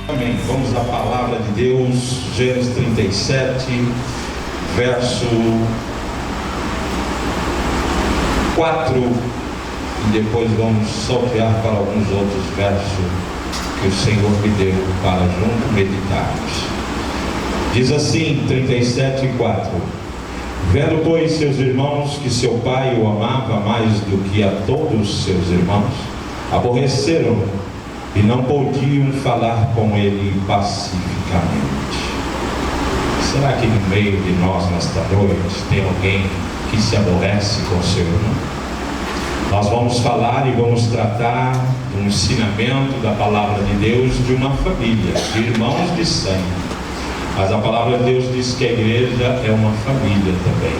Amém. Vamos à palavra de Deus, Gênesis 37, verso 4, e depois vamos saltear para alguns outros versos que o Senhor me deu para junto meditarmos. Diz assim, 37:4: Vendo, pois, seus irmãos que seu pai o amava mais do que a todos seus irmãos, aborreceram-no e não podiam falar com ele pacificamente. Será que no meio de nós nesta noite tem alguém que se aborrece com seu irmão? Nós vamos falar e vamos tratar do ensinamento da palavra de Deus de uma família, de irmãos de sangue. Mas a palavra de Deus diz que a igreja é uma família também,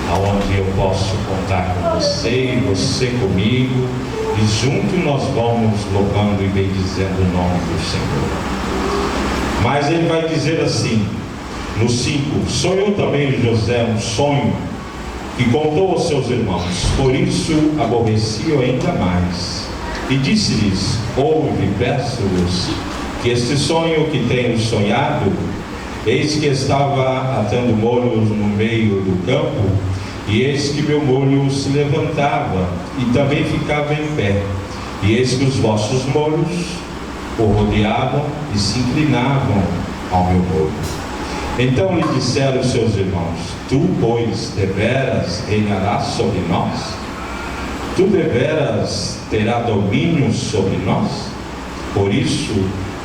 aonde eu posso contar com você e você comigo, e junto nós vamos louvando e bendizendo o nome do Senhor. Mas ele vai dizer assim, no 5: Sonhou também José um sonho que contou aos seus irmãos, por isso aborreci-o ainda mais. E disse-lhes: Ouve, peço-vos, que este sonho que tenho sonhado, eis que estava atando molhos no meio do campo, e eis que meu molho se levantava e também ficava em pé, e eis que os vossos molhos o rodeavam e se inclinavam ao meu molho. Então lhe disseram os seus irmãos: Tu, pois, deveras reinarás sobre nós? Tu deveras terás domínio sobre nós? Por isso,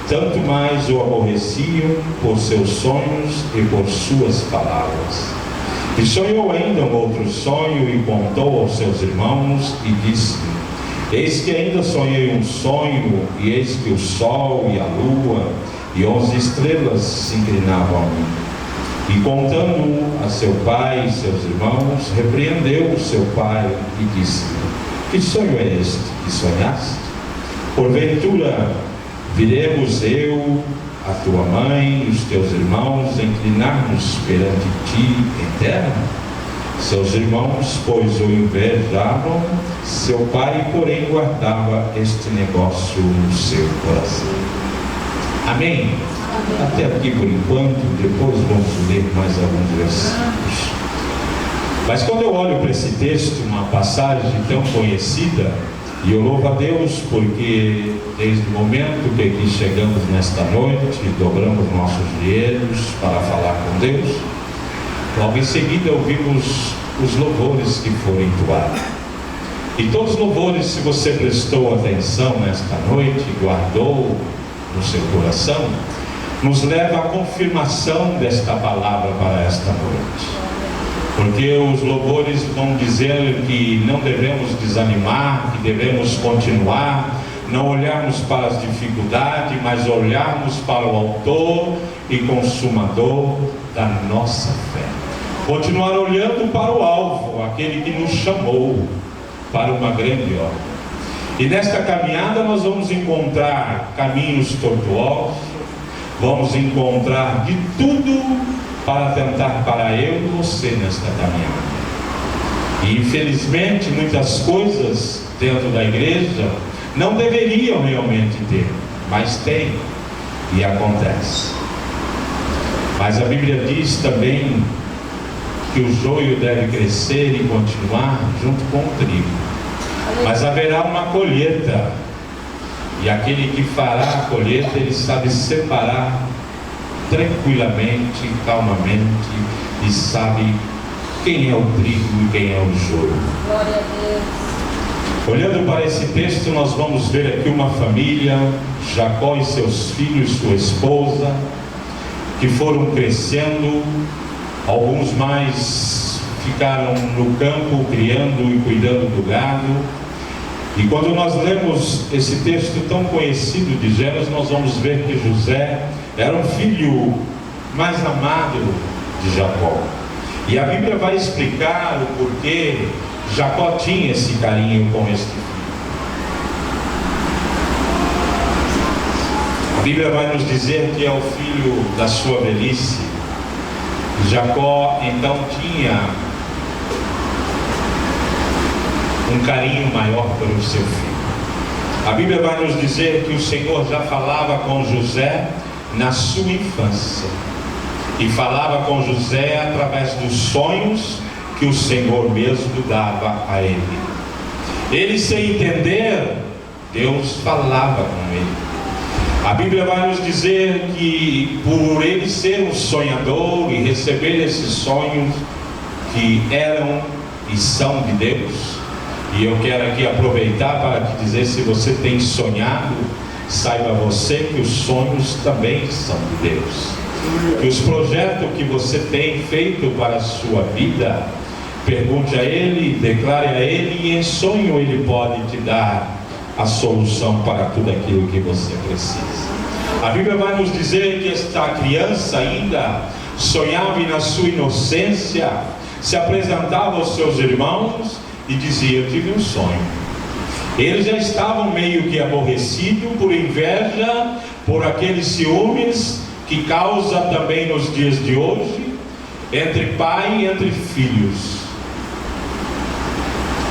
tanto mais o aborreciam por seus sonhos e por suas palavras. E sonhou ainda um outro sonho e contou aos seus irmãos e disse: Eis que ainda sonhei um sonho, e eis que o sol e a lua e 11 estrelas se inclinavam a mim. E contando a seu pai e seus irmãos, repreendeu o seu pai e disse-lhe: Que sonho é este que sonhaste? Porventura viremos eu, a tua mãe e os teus irmãos inclinar-nos perante ti em terra? Seus irmãos, pois, o invejavam, seu pai, porém, guardava este negócio no seu coração. Amém? Até aqui por enquanto, depois vamos ler mais alguns versículos. Mas quando eu olho para esse texto, uma passagem tão conhecida, e eu louvo a Deus porque desde o momento que aqui chegamos nesta noite, dobramos nossos joelhos para falar com Deus, logo em seguida ouvimos os louvores que foram entoados. E todos os louvores, se você prestou atenção nesta noite, guardou no seu coração, nos leva à confirmação desta palavra para esta noite. Porque os louvores vão dizer que não devemos desanimar, que devemos continuar, não olharmos para as dificuldades, mas olharmos para o autor e consumador da nossa fé. Continuar olhando para o alvo, aquele que nos chamou para uma grande obra. E nesta caminhada nós vamos encontrar caminhos tortuosos, vamos encontrar de tudo para tentar parar eu e você nesta caminhada. E infelizmente muitas coisas dentro da igreja não deveriam realmente ter, mas tem e acontece. Mas a Bíblia diz também que o joio deve crescer e continuar junto com o trigo. Mas haverá uma colheita, e aquele que fará a colheita, ele sabe separar tranquilamente, calmamente, e sabe quem é o trigo e quem é o joio. Glória a Deus. Olhando para esse texto, nós vamos ver aqui uma família, Jacó e seus filhos, sua esposa, que foram crescendo. Alguns mais ficaram no campo, criando e cuidando do gado. E quando nós lemos esse texto tão conhecido de Gênesis, nós vamos ver que José era um filho mais amado de Jacó. E a Bíblia vai explicar o porquê Jacó tinha esse carinho com este filho. A Bíblia vai nos dizer que é o filho da sua velhice. Jacó então tinha um carinho maior pelo seu filho. A Bíblia vai nos dizer que o Senhor já falava com José na sua infância, e falava com José através dos sonhos que o Senhor mesmo dava a ele. Ele, sem entender, Deus falava com ele. A Bíblia vai nos dizer que por ele ser um sonhador e receber esses sonhos que eram e são de Deus, e eu quero aqui aproveitar para te dizer, se você tem sonhado, saiba você que os sonhos também são de Deus, que os projetos que você tem feito para a sua vida, pergunte a Ele, declare a Ele, e em sonho Ele pode te dar a solução para tudo aquilo que você precisa. A Bíblia vai nos dizer que esta criança ainda sonhava, e na sua inocência se apresentava aos seus irmãos e dizia: eu tive um sonho. Eles já estavam meio que aborrecidos por inveja, por aqueles ciúmes que causa também nos dias de hoje entre pai e entre filhos.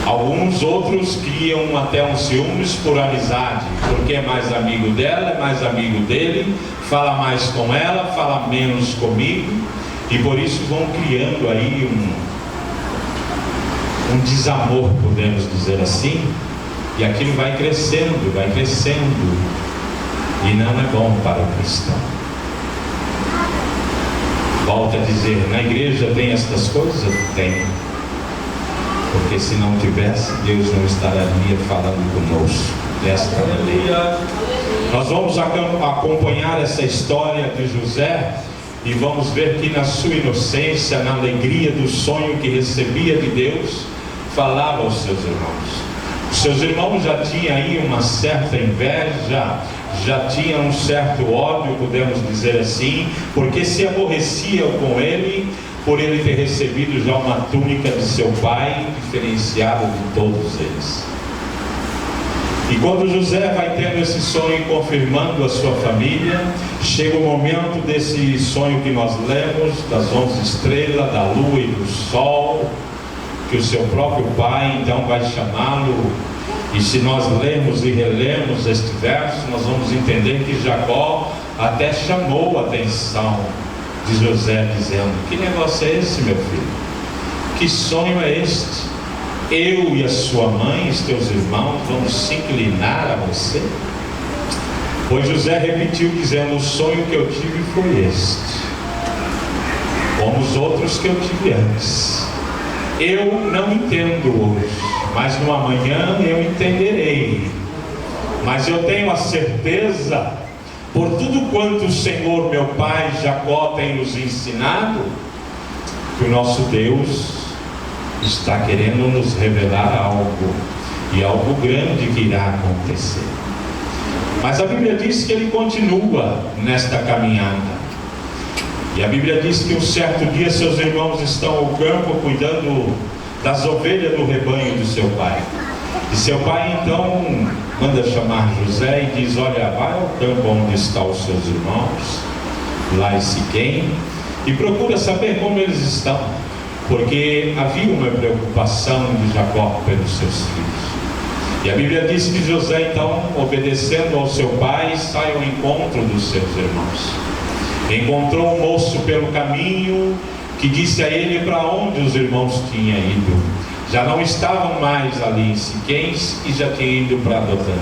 Alguns outros criam até um ciúmes por amizade, porque é mais amigo dela, é mais amigo dele, fala mais com ela, fala menos comigo, e por isso vão criando aí um desamor, podemos dizer assim, e aquilo vai crescendo, e não é bom para o cristão. Volto a dizer, na igreja tem estas coisas? Tem. Porque se não tivesse, Deus não estaria falando conosco desta maneira. Nós vamos acompanhar essa história de José e vamos ver que na sua inocência, na alegria do sonho que recebia de Deus, falava aos seus irmãos. Os seus irmãos já tinham aí uma certa inveja, já tinham um certo ódio, podemos dizer assim, porque se aborreciam com ele, por ele ter recebido já uma túnica de seu pai, diferenciada de todos eles. E quando José vai tendo esse sonho e confirmando a sua família, chega o momento desse sonho que nós lemos, das 11 estrelas, da lua e do sol, que o seu próprio pai então vai chamá-lo. E se nós lemos e relemos este verso, nós vamos entender que Jacó até chamou a atenção de José, dizendo: que negócio é esse, meu filho? Que sonho é este? Eu e a sua mãe, os teus irmãos, vamos se inclinar a você? Pois José repetiu, dizendo: o sonho que eu tive foi este, como os outros que eu tive antes. Eu não entendo hoje, mas no amanhã eu entenderei. Mas eu tenho a certeza, por tudo quanto o Senhor, meu pai Jacó, tem nos ensinado, que o nosso Deus está querendo nos revelar algo, e algo grande que irá acontecer. Mas a Bíblia diz que ele continua nesta caminhada. E a Bíblia diz que um certo dia seus irmãos estão ao campo cuidando das ovelhas do rebanho do seu pai. E seu pai então manda chamar José e diz: olha, vai ao campo onde estão os seus irmãos, lá em Siquém, e procura saber como eles estão, porque havia uma preocupação de Jacó pelos seus filhos. E a Bíblia diz que José então, obedecendo ao seu pai, sai ao encontro dos seus irmãos. Encontrou um moço pelo caminho que disse a ele para onde os irmãos tinham ido. Já não estavam mais ali em Siquém e já tinham ido para Dotã.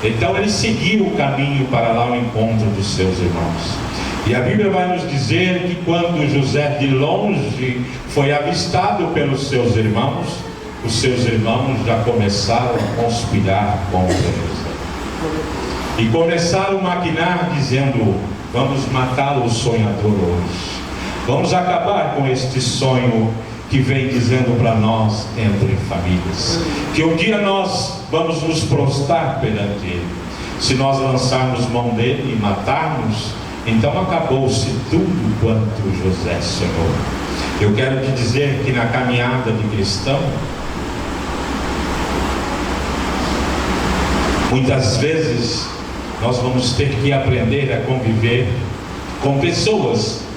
Então ele seguiu o caminho para lá ao encontro dos seus irmãos. E a Bíblia vai nos dizer que quando José de longe foi avistado pelos seus irmãos, os seus irmãos já começaram a conspirar contra José. E começaram a maquinar dizendo: vamos matar o sonhador hoje. Vamos acabar com este sonho que vem dizendo para nós entre famílias, que um dia nós vamos nos prostrar perante ele. Se nós lançarmos mão dele e matarmos, então acabou-se tudo quanto José sonhou. Eu quero te dizer que na caminhada de cristão, muitas vezes nós vamos ter que aprender a conviver com pessoas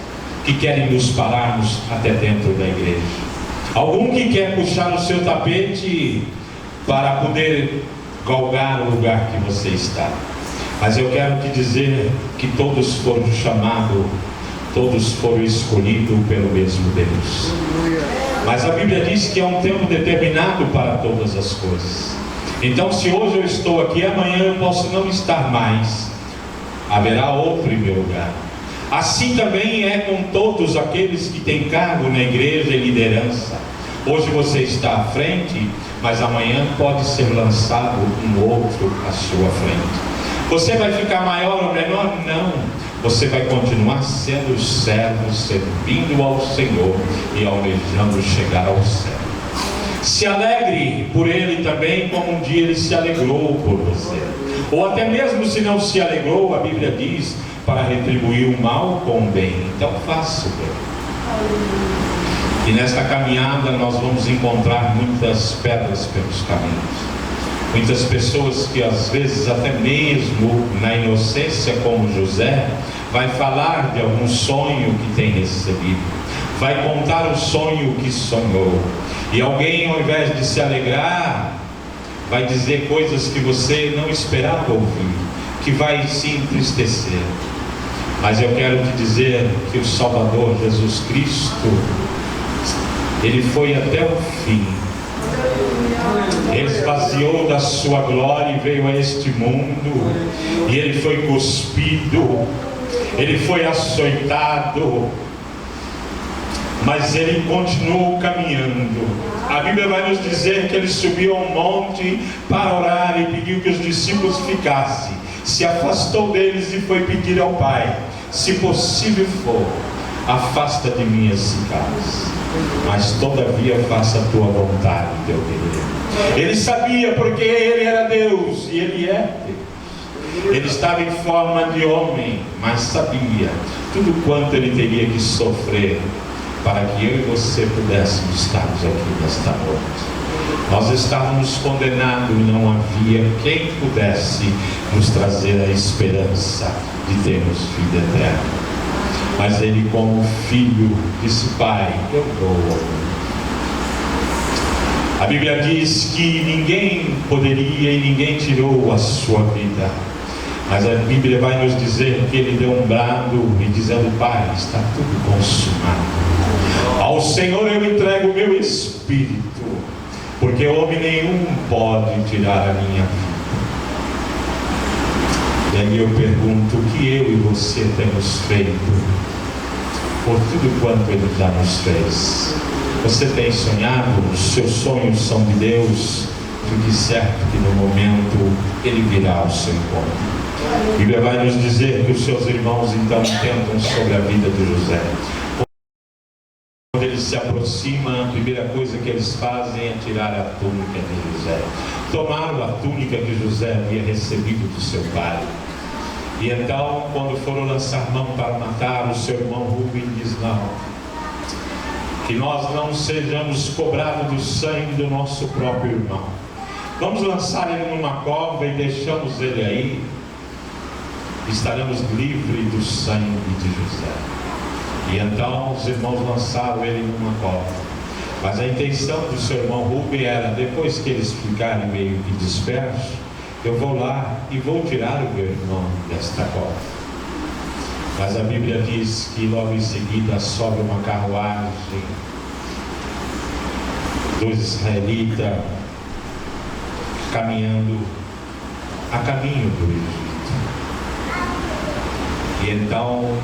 que querem nos pararmos até dentro da igreja. Algum que quer puxar o seu tapete para poder galgar o lugar que você está. Mas eu quero te dizer que todos foram chamados, todos foram escolhidos pelo mesmo Deus. Mas a Bíblia diz que há um tempo determinado para todas as coisas. Então, se hoje eu estou aqui, amanhã eu posso não estar mais. Haverá outro em meu lugar. Assim também é com todos aqueles que têm cargo na igreja e liderança. Hoje você está à frente, mas amanhã pode ser lançado um outro à sua frente. Você vai ficar maior ou menor? Não. Você vai continuar sendo servo, servindo ao Senhor e almejando chegar ao céu. Se alegre por Ele também, como um dia Ele se alegrou por você. Ou até mesmo se não se alegrou, a Bíblia diz, para retribuir o mal com o bem. Então faça o bem. E nesta caminhada nós vamos encontrar muitas pedras pelos caminhos. Muitas pessoas que às vezes até mesmo na inocência, como José, vai falar de algum sonho que tem recebido, vai contar o sonho que sonhou, e alguém, ao invés de se alegrar, vai dizer coisas que você não esperava ouvir, que vai se entristecer. Mas eu quero te dizer que o Salvador Jesus Cristo, Ele foi até o fim. Ele esvaziou da sua glória e veio a este mundo, e Ele foi cuspido, Ele foi açoitado, mas Ele continuou caminhando. A Bíblia vai nos dizer que Ele subiu a um monte para orar e pediu que os discípulos ficassem. Se afastou deles e foi pedir ao Pai: se possível for, afasta de mim esse cálice, mas todavia faça a tua vontade, teu Deus. Ele sabia, porque Ele era Deus e Ele é Deus. Ele estava em forma de homem, mas sabia tudo quanto Ele teria que sofrer para que eu e você pudéssemos estarmos aqui nesta noite. Nós estávamos condenados e não havia quem pudesse nos trazer a esperança de termos vida eterna. Mas Ele, como filho, disse: Pai, eu vou. A Bíblia diz que ninguém poderia e ninguém tirou a sua vida. Mas a Bíblia vai nos dizer que Ele deu um brado e dizendo: Pai, está tudo consumado. Ao Senhor eu entrego o meu espírito, porque homem nenhum pode tirar a minha vida. E aí eu pergunto: o que eu e você temos feito por tudo quanto Ele já nos fez? Você tem sonhado? Os seus sonhos são de Deus? Fique certo que no momento Ele virá ao seu encontro. A Bíblia vai nos dizer que os seus irmãos então tentam sobre a vida de José. Quando eles se aproximam, a primeira coisa que eles fazem é tirar a túnica de José. Tomaram a túnica que José havia recebido do seu pai. E então, quando foram lançar mão para matar, o seu irmão Rubem diz: não, que nós não sejamos cobrados do sangue do nosso próprio irmão. Vamos lançar ele numa cova e deixamos ele aí. Estaremos livres do sangue de José. E então os irmãos lançaram ele numa cova. Mas a intenção do seu irmão Rubem era: depois que eles ficarem meio que dispersos, eu vou lá e vou tirar o meu irmão desta cova. Mas a Bíblia diz que logo em seguida sobe uma carruagem dos israelitas caminhando a caminho do Egito. E então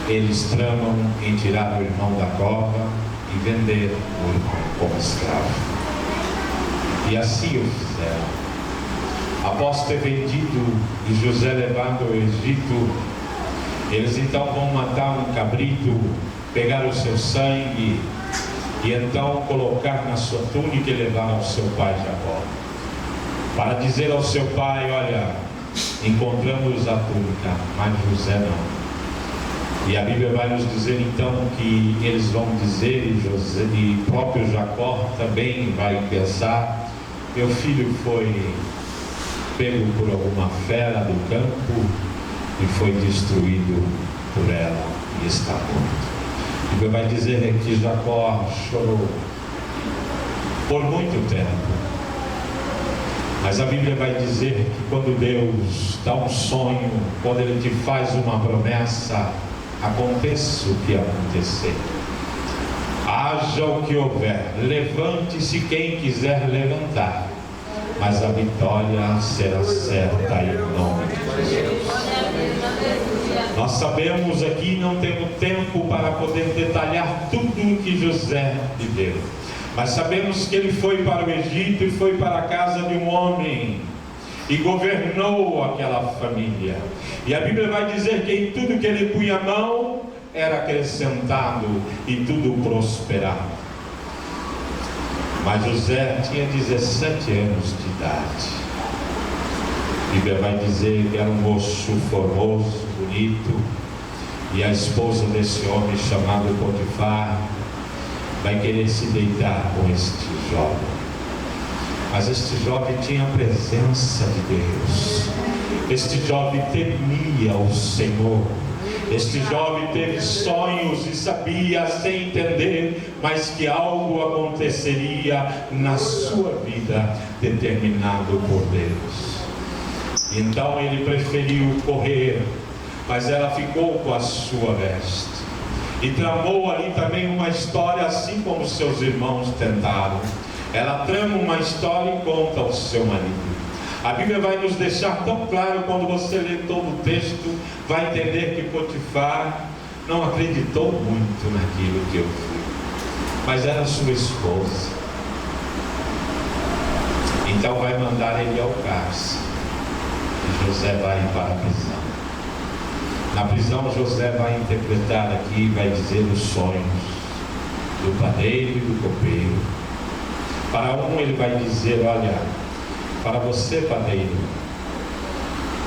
eles tramam em tirar o irmão da cova e vender o irmão como escravo. E assim o fizeram. Após ter vendido e José levado ao Egito, eles então vão matar um cabrito, pegar o seu sangue e então colocar na sua túnica e levar ao seu pai Jacó, para dizer ao seu pai: olha, encontramos a túnica, mas José não. E a Bíblia vai nos dizer então que eles vão dizer, e José, e próprio Jacó também vai pensar: meu filho foi pego por alguma fera do campo e foi destruído por ela e está morto. A Bíblia vai dizer que Jacó chorou por muito tempo. Mas a Bíblia vai dizer que quando Deus dá um sonho, quando Ele te faz uma promessa, aconteça o que acontecer, haja o que houver, levante-se quem quiser levantar, mas a vitória será certa em nome de Jesus. Nós sabemos aqui, não temos tempo para poder detalhar tudo o que José viveu, mas sabemos que ele foi para o Egito e foi para a casa de um homem e governou aquela família. E a Bíblia vai dizer que em tudo que ele punha a mão era acrescentado e tudo prosperava. Mas José tinha 17 anos de idade. A Bíblia vai dizer que era um moço formoso, bonito, e a esposa desse homem chamado Potifar vai querer se deitar com este jovem. Mas este jovem tinha a presença de Deus. Este jovem temia o Senhor. Este jovem teve sonhos e sabia, sem entender, mas que algo aconteceria na sua vida, determinado por Deus. Então ele preferiu correr, mas ela ficou com a sua veste. E tramou ali também uma história, assim como seus irmãos tentaram. Ela trama uma história e conta ao seu marido. A Bíblia vai nos deixar tão claro, quando você lê todo o texto, vai entender que Potifar não acreditou muito naquilo que eu fui, mas era sua esposa. Então vai mandar ele ao cárcere, e José vai para a prisão. Na prisão, José vai interpretar aqui, vai dizer os sonhos do padeiro e do copeiro. Para um ele vai dizer: olha, para você, padeiro,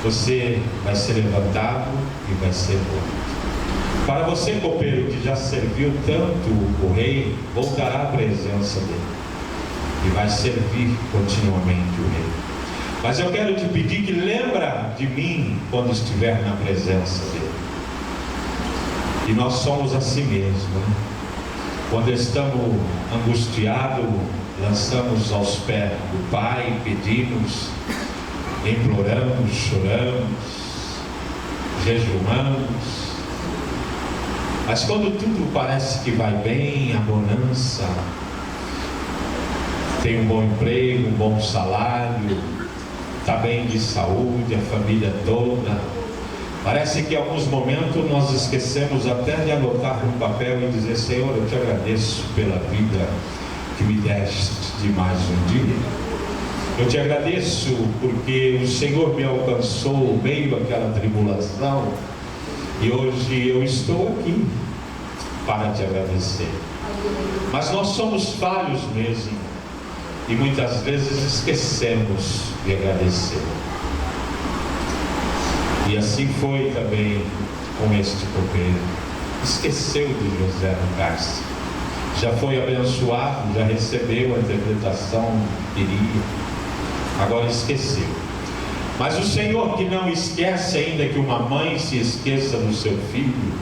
você vai ser levantado e vai ser morto. Para você, copeiro, que já serviu tanto o rei, voltará à presença dele e vai servir continuamente o rei. Mas eu quero te pedir que lembra de mim quando estiver na presença dele. E nós somos assim mesmo, né? Quando estamos angustiados, lançamos aos pés do Pai, pedimos, imploramos, choramos, jejuamos. Mas quando tudo parece que vai bem, a bonança, tem um bom emprego, um bom salário, está bem de saúde, a família toda, parece que em alguns momentos nós esquecemos até de anotar no papel e dizer: Senhor, eu te agradeço pela vida que me deste de mais um dia. Eu te agradeço porque o Senhor me alcançou meio àquela tribulação e hoje eu estou aqui para te agradecer. Mas nós somos falhos mesmo e muitas vezes esquecemos de agradecer. E assim foi também com este copeiro. Esqueceu de José no cárcere. Já foi abençoado, já recebeu a interpretação que queria, agora esqueceu. Mas o Senhor, que não esquece, ainda que uma mãe se esqueça do seu filho,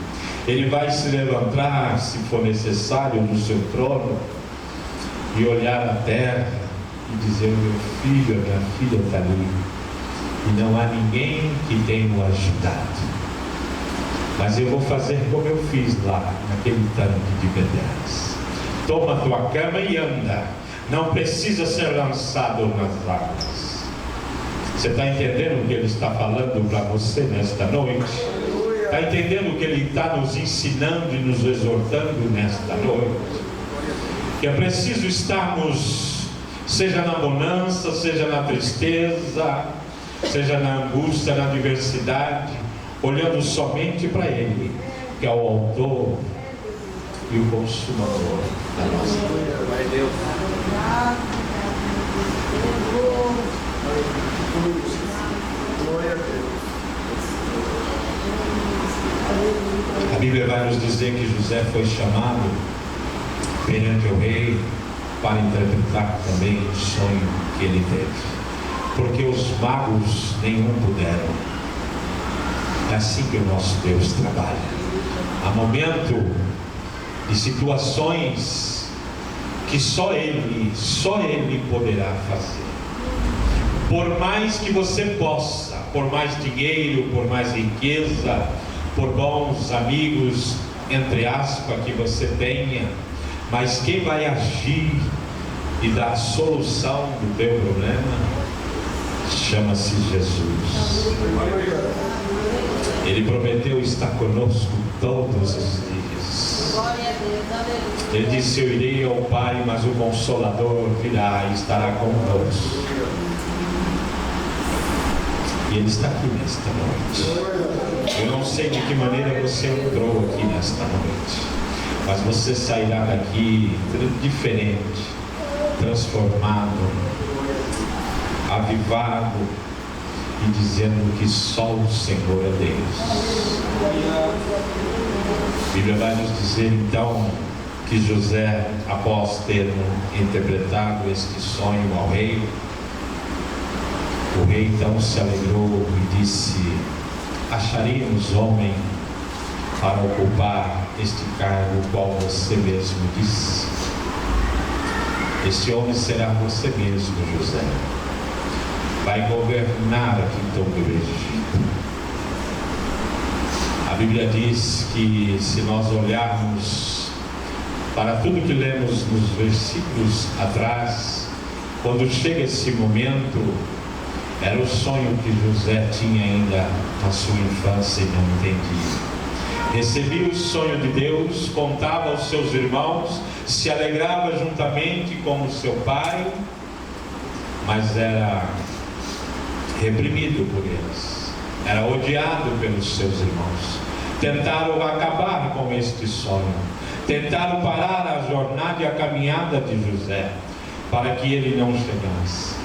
Ele vai se levantar, se for necessário, no seu trono e olhar a terra e dizer: meu filho, a minha filha está ali e não há ninguém que tenha o ajudado, mas eu vou fazer como eu fiz lá naquele tanque de pedras. Toma a tua cama e anda, não precisa ser lançado nas águas. Você está entendendo o que Ele está falando para você nesta noite? Está entendendo o que Ele está nos ensinando e nos exortando nesta noite? Que é preciso estarmos, seja na bonança, seja na tristeza, seja na angústia, na adversidade, olhando somente para Ele, que é o autor e o consumador da nossa vida. A Bíblia vai nos dizer que José foi chamado perante o rei para interpretar também o sonho que ele teve, porque os magos nenhum puderam. É assim que o nosso Deus trabalha. Há momento de situações que só Ele poderá fazer. Por mais que você possa, por mais dinheiro, por mais riqueza, por bons amigos, entre aspas, que você tenha, mas quem vai agir e dar a solução do teu problema chama-se Jesus. Ele prometeu estar conosco todos os dias. Ele disse: eu irei ao Pai, mas o Consolador virá e estará conosco. E Ele está aqui nesta noite. Eu não sei de que maneira você entrou aqui nesta noite, mas você sairá daqui diferente, transformado, avivado e dizendo que só o Senhor é Deus. A Bíblia vai nos dizer então que José, após ter interpretado este sonho ao rei, o rei então se alegrou e disse: acharíamos homem para ocupar este cargo qual você mesmo disse. Este homem será você mesmo, José. Vai governar aqui todo o Egito. A Bíblia diz que, se nós olharmos para tudo que lemos nos versículos atrás, quando chega esse momento, era o sonho que José tinha ainda na sua infância e não entendia. Recebia o sonho de Deus, contava aos seus irmãos, se alegrava juntamente com o seu pai, mas era reprimido por eles, era odiado pelos seus irmãos. Tentaram acabar com este sonho, tentaram parar a jornada e a caminhada de José, para que ele não chegasse.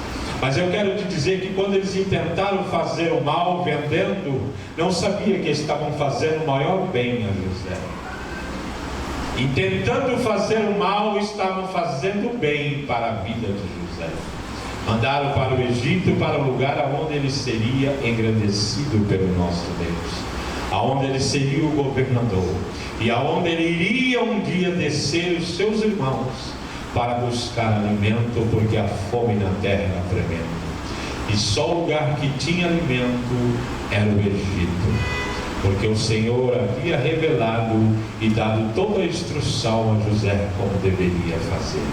Mas eu quero te dizer que quando eles intentaram fazer o mal vendendo, não sabia que estavam fazendo o maior bem a José. E tentando fazer o mal, estavam fazendo bem para a vida de José. Mandaram para o Egito, para o lugar onde ele seria engrandecido pelo nosso Deus, aonde ele seria o governador, e aonde ele iria um dia descer os seus irmãos para buscar alimento, porque a fome na terra era tremenda, e só o lugar que tinha alimento era o Egito, porque o Senhor havia revelado e dado toda a instrução a José como deveria fazer.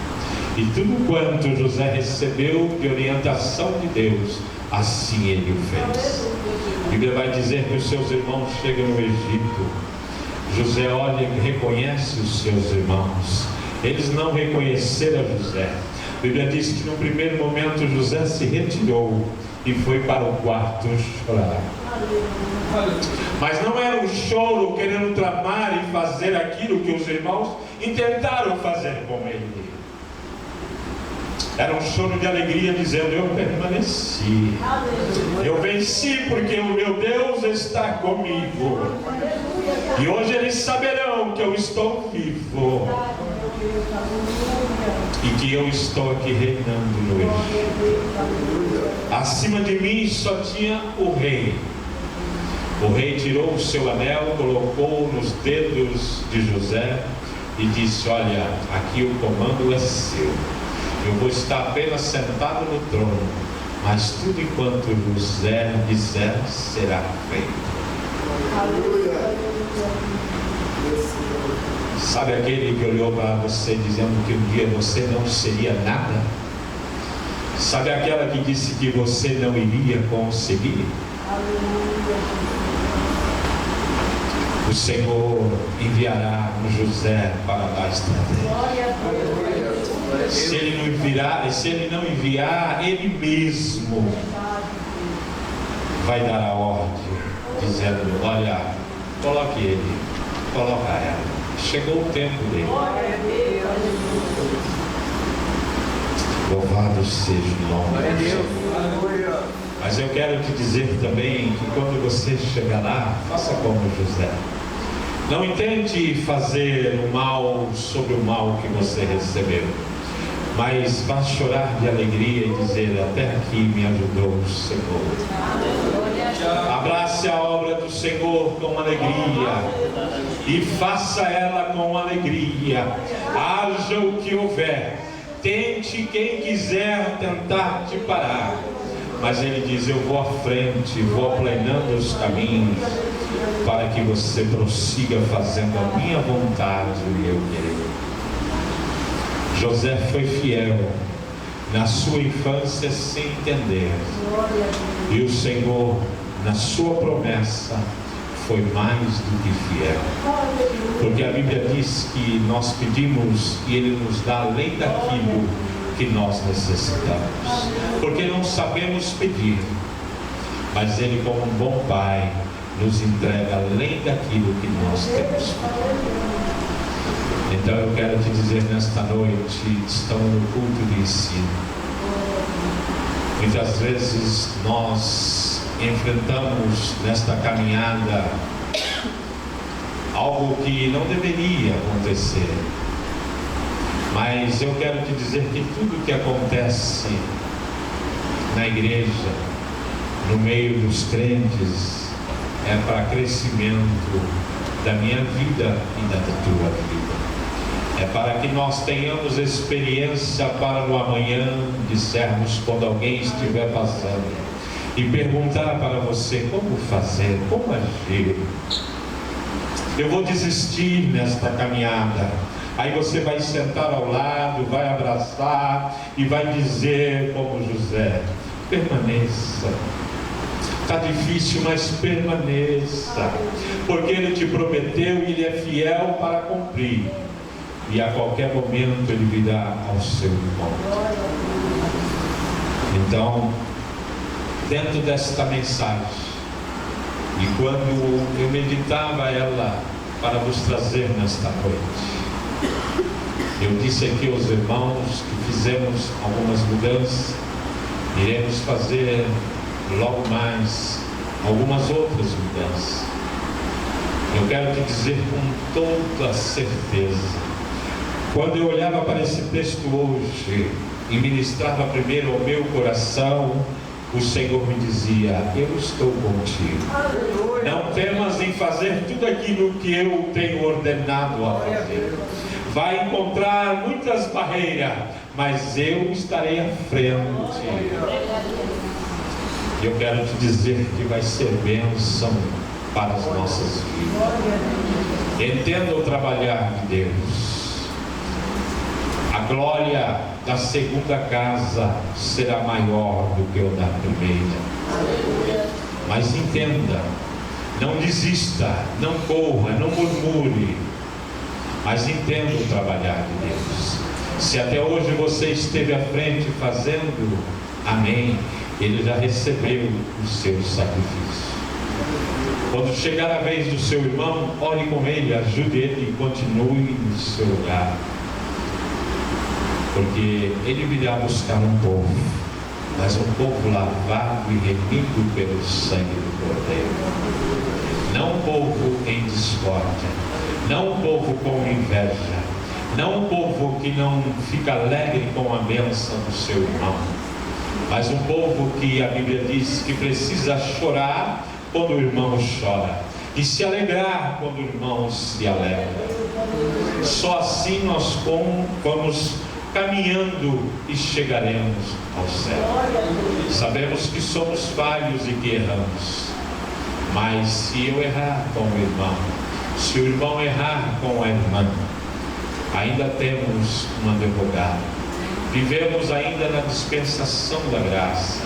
E tudo quanto José recebeu de orientação de Deus, assim ele o fez. A Bíblia vai dizer que os seus irmãos chegam no Egito. José olha e reconhece os seus irmãos. Eles não reconheceram José. A Bíblia diz que no primeiro momento José se retirou e foi para o quarto chorar. Mas não era um choro querendo tramar e fazer aquilo que os irmãos intentaram fazer com ele. Era um choro de alegria, dizendo: eu permaneci, eu venci, porque o meu Deus está comigo, e hoje eles saberão que eu estou vivo e que eu estou aqui reinando no Egito. Acima de mim só tinha o rei. O rei tirou o seu anel, colocou nos dedos de José e disse: olha, aqui o comando é seu. Eu vou estar apenas sentado no trono, mas tudo enquanto José disser será feito. Sabe aquele que olhou para você dizendo que um dia você não seria nada? Sabe aquela que disse que você não iria conseguir? O Senhor enviará um José para dar estratégia. Se ele não enviar, ele mesmo vai dar a ordem, dizendo: olha, coloque ele, coloca ela. Chegou o tempo dele. Louvado seja o nome de Deus. Mas eu quero te dizer também que quando você chegar lá, faça como José. Não tente fazer o mal sobre o mal que você recebeu, mas vá chorar de alegria e dizer: até aqui me ajudou o Senhor. Abrace a obra do Senhor com alegria e faça ela com alegria. Haja o que houver, tente quem quiser tentar te parar, Mas Ele diz: eu vou à frente, vou aplanando os caminhos, para que você prossiga fazendo a minha vontade e o meu querer. José foi fiel na sua infância sem entender, e o Senhor, na sua promessa, foi mais do que fiel, porque a Bíblia diz que nós pedimos e Ele nos dá além daquilo que nós necessitamos, porque não sabemos pedir, mas Ele, como um bom Pai, nos entrega além daquilo que nós temos pedido. Então eu quero te dizer nesta noite, estamos no culto de ensino. Muitas vezes nós enfrentamos nesta caminhada algo que não deveria acontecer. Mas eu quero te dizer que tudo que acontece na igreja, no meio dos crentes, é para crescimento da minha vida e da tua vida. É para que nós tenhamos experiência para no amanhã dissermos, quando alguém estiver passando e perguntar para você como fazer, como agir. Eu vou desistir nesta caminhada. Aí você vai sentar ao lado, vai abraçar e vai dizer como José: permaneça. Está difícil, mas permaneça, porque Ele te prometeu e Ele é fiel para cumprir. E a qualquer momento Ele virá ao seu encontro. Então, dentro desta mensagem, e quando eu meditava ela para vos trazer nesta noite, eu disse aqui aos irmãos que fizemos algumas mudanças, iremos fazer logo mais algumas outras mudanças. Eu quero te dizer com toda certeza, quando eu olhava para esse texto hoje e ministrava primeiro ao meu coração, o Senhor me dizia: eu estou contigo. Não temas em fazer tudo aquilo que eu tenho ordenado a fazer. Vai encontrar muitas barreiras, mas eu estarei à frente. Eu quero te dizer que vai ser bênção para as nossas vidas. Entenda o trabalhar de Deus. A glória da segunda casa será maior do que o da primeira. Mas entenda, não desista, não corra, não murmure, mas entenda o trabalhar de Deus. Se até hoje você esteve à frente fazendo, amém, Ele já recebeu o seu sacrifício. Quando chegar a vez do seu irmão, ore com ele, ajude ele e continue no seu lugar. Porque Ele virá buscar um povo, mas um povo lavado e remido pelo sangue do Cordeiro. Não um povo em discórdia, não um povo com inveja, não um povo que não fica alegre com a bênção do seu irmão, mas um povo que a Bíblia diz que precisa chorar quando o irmão chora e se alegrar quando o irmão se alegra. Só assim nós vamos caminhando e chegaremos ao céu. Sabemos que somos falhos e que erramos, mas se eu errar com o irmão, se o irmão errar com a irmã, ainda temos um advogado. Vivemos ainda na dispensação da graça.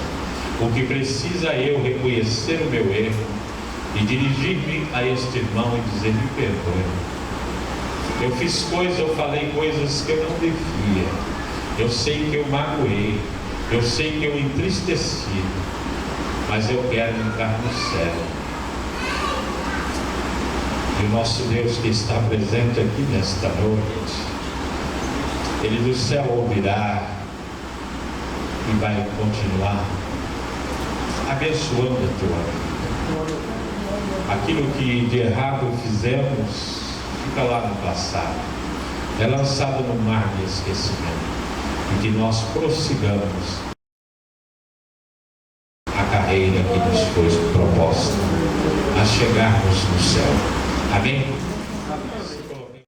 O que precisa é eu reconhecer o meu erro e dirigir-me a este irmão e dizer: me perdoe. Eu fiz coisas, eu falei coisas que eu não devia. Eu sei que eu magoei, eu sei que eu entristeci, mas eu quero entrar no céu. E o nosso Deus que está presente aqui nesta noite, Ele do céu ouvirá e vai continuar abençoando a tua vida. Aquilo que de errado fizemos fica lá no passado, é lançado no mar de esquecimento, e que nós prossigamos a carreira que nos foi proposta, a chegarmos no céu. Amém?